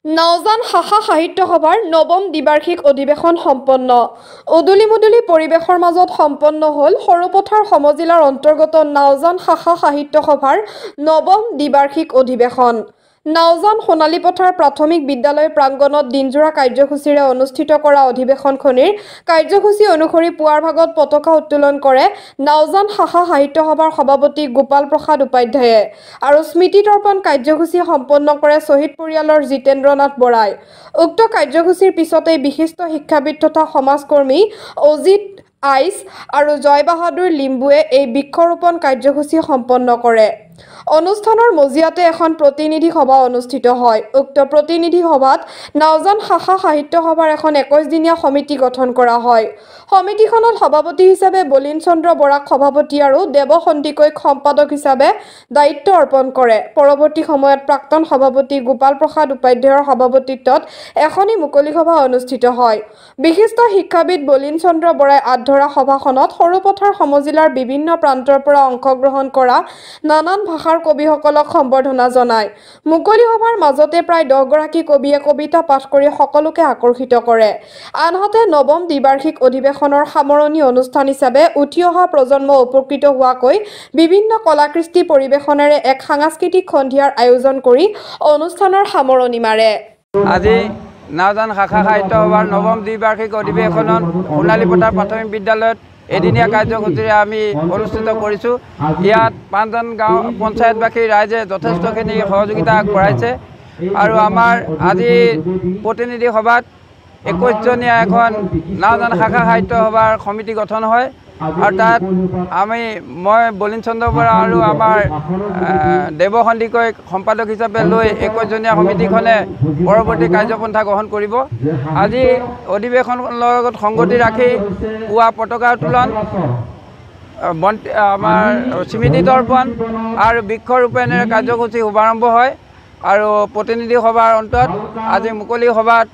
নওজান শাখা সাহিত্য সভাৰ নৱম দ্বিবাৰ্ষিক অধিৱেশন সম্পন্ন। উদুলি-মুদুলি পৰিৱেশৰ মাজত সম্পন্ন হ'ল সৰুপথাৰ সমজিলাৰ অন্তৰ্গত নওজান শাখা সাহিত্য সভাৰ নৱম দ্বিবাৰ্ষিক অধিৱেশন। নওজান সোণালী পথাৰ প্ৰাথমিক বিদ্যালয় প্ৰাংগণত দিনজোৰা কাৰ্যসূচীৰে অনুষ্ঠিত কৰা অধিৱেশনখনিৰ কাৰ্যসূচী অনুসৰি পুৱাৰ ভাগত পতাকা উত্তোলন কৰে নওজান শাখা সাহিত্য সভাৰ সভাপতি গোপাল প্ৰসাদ উপাধ্যায়ে আৰু স্মৃতি তৰ্পণ কাৰ্যসূচী সম্পন্ন কৰে শ্বহীদ পৰিয়ালৰ জিতেন্দ্ৰনাথ বৰাই। উক্ত কাৰ্যসূচীৰ পিছতেই বিশিষ্ট শিক্ষাবিদ তথা সমাজকৰ্মী অজিত আইচ আৰু জয় বাহাদুৰ লিম্বুৱে এই বৃক্ষৰোপণ কাৰ্যসূচী সম্পন্ন কৰে। অনুষ্ঠানৰ মজিয়াতে এখন প্ৰতিনিধি সভা অনুষ্ঠিত হয়। উক্ত প্ৰতিনিধি সভাত নওজান শাখা সাহিত্য সভাৰ এখন 21 দিনীয়া সমিতি গঠন কৰা হয়। সমিতিখনত সভাপতি হিচাপে বলিন চন্দ্ৰ বৰাক সভাপতি আৰু দেৱ সন্দিকৈক সম্পাদক হিচাপে দায়িত্ব অৰ্পণ কৰে। পৰৱৰ্তী সময়ত প্ৰাক্তন সভাপতি গোপাল প্ৰসাদ উপাধ্যায়ৰ সভাপতিত্বত এখনি মুকলি সভা অনুষ্ঠিত হয়। বিশিষ্ট শিক্ষাবিদ বলিন চন্দ্ৰ বৰাই আধৰা সভাখনত সৰুপথাৰ সমজিলাৰ বিভিন্ন প্ৰান্তৰ পৰা অংশগ্ৰহণ কৰা নানান ভাষাৰ কবিসকলক সম্বৰ্ধনা জনায়। মুকলি সভাৰ মাজতে প্ৰায় 10 গৰাকী কবিয়ে কবিতা পাঠ কৰি সকলোকে আকৰ্ষিত কৰে। আনহাতে নৱম দ্বিবাৰ্ষিক অধিৱেশনৰ সামৰণি অনুষ্ঠান হিচাপে উঠি অহা প্ৰজন্ম উপকৃত হোৱাকৈ বিভিন্ন কলাকৃষ্টি পৰিৱেশনেৰে এক সাংস্কৃতিক সন্ধিয়াৰ আয়োজন কৰি অনুষ্ঠানৰ সামৰণি মাৰে। আজি নওজান শাখা সাহিত্য সভাৰ নৱম দ্বিবাৰ্ষিক অধিৱেশনত সোণালী পথাৰ প্ৰাথমিক বিদ্যালয়ত এদিনীয়া কাৰ্যসূচীৰে আমি অনুষ্ঠিত কৰিছোঁ। ইয়াত 5জন গাঁও পঞ্চায়তবাসী ৰাইজে যথেষ্টখিনি সহযোগিতা আগবঢ়াইছে আৰু আমাৰ আজি প্ৰতিনিধি সভাত 21জনীয়া এখন নওজান শাখা সাহিত্য সভাৰ সমিতি গঠন হয় আৰু তাত মই বলিন চন্দ্ৰ বৰা আৰু আমাৰ দেৱ সন্দিকৈ সম্পাদক হিচাপে লৈ 21জনীয়া সমিতিখনে পৰৱৰ্তী কাৰ্যপন্থা গ্ৰহণ কৰিব। আজি অধিৱেশনৰ লগত সংগতি ৰাখি পুৱা পতাকা উত্তোলন, আমাৰ স্মৃতি তৰ্পণ আৰু বৃক্ষৰোপণেৰে কাৰ্যসূচী শুভাৰম্ভ হয় আৰু প্ৰতিনিধি সভাৰ অন্তত আজি মুকলি সভাত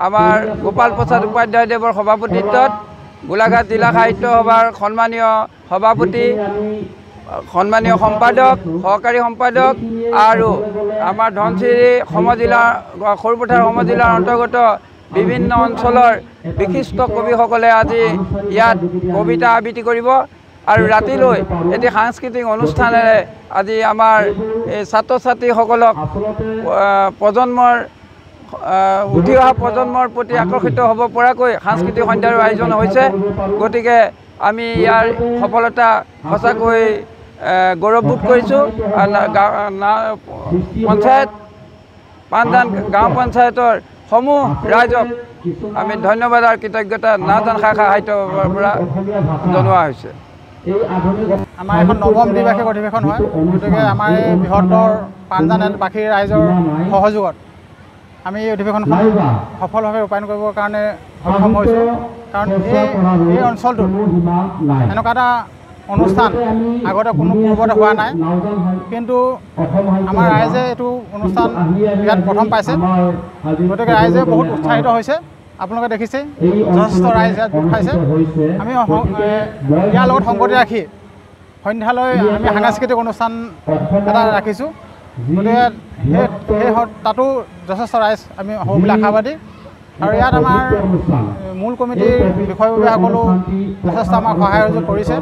আমাৰ গোপাল প্ৰসাদ উপাধ্যায় দেৱৰ সভাপতিত্বত গোলাঘাট জিলা সাহিত্য সভাৰ সন্মানীয় সভাপতি, সন্মানীয় সম্পাদক, সহকাৰী সম্পাদক আৰু আমাৰ ধনশিৰি সমজিলাৰ সৰুপথাৰ সমজিলাৰ অন্তৰ্গত বিভিন্ন অঞ্চলৰ বিশিষ্ট কবিসকলে আজি ইয়াত কবিতা আবৃত্তি কৰিব আৰু ৰাতিলৈ এটি সাংস্কৃতিক অনুষ্ঠানেৰে আজি আমাৰ এই ছাত্ৰ ছাত্ৰীসকলক উঠি অহা প্ৰজন্মৰ প্ৰতি আকৰ্ষিত হ'ব পৰাকৈ সাংস্কৃতিক সন্ধিয়াৰ আয়োজন হৈছে। গতিকে আমি ইয়াৰ সফলতা সঁচাকৈ গৌৰৱবোধ কৰিছোঁ। পঞ্চায়ত 5জন গাঁও পঞ্চায়তৰ সমূহ ৰাইজক আমি ধন্যবাদ আৰু কৃতজ্ঞতা নওজান শাখা সাহিত্য সভাৰ পৰা জনোৱা হৈছে। আমাৰ এখন নৱম দ্বিবাৰ্ষিক অধিৱেশন হয়, গতিকে আমাৰ এই বৃহত্তৰ 5জনবাসী ৰাইজৰ সহযোগত আমি এই অধিৱেশনখন সফলভাৱে ৰূপায়ণ কৰিবৰ কাৰণে সক্ষম হৈছোঁ। কাৰণ এই অঞ্চলটোত এনেকুৱা এটা অনুষ্ঠান আগতে কোনো পূৰ্বতে হোৱা নাই, কিন্তু আমাৰ ৰাইজে এইটো অনুষ্ঠান ইয়াত প্ৰথম পাইছে। গতিকে ৰাইজে বহুত উৎসাহিত হৈছে। আপোনালোকে দেখিছে যথেষ্ট ৰাইজ ইয়াত গোট খাইছে। আমি ইয়াৰ লগত সংগতি ৰাখি সন্ধ্যালৈ আমি সাংস্কৃতিক অনুষ্ঠান এটা ৰাখিছোঁ। গতিকে তাতো যথেষ্ট ৰাইজ আমি হ'ব বুলি আশাবাদী। আৰু ইয়াত আমাৰ মূল কমিটিৰ বিষয়ববীয়াসকলেও যথেষ্ট আমাক সহায় কৰিছে।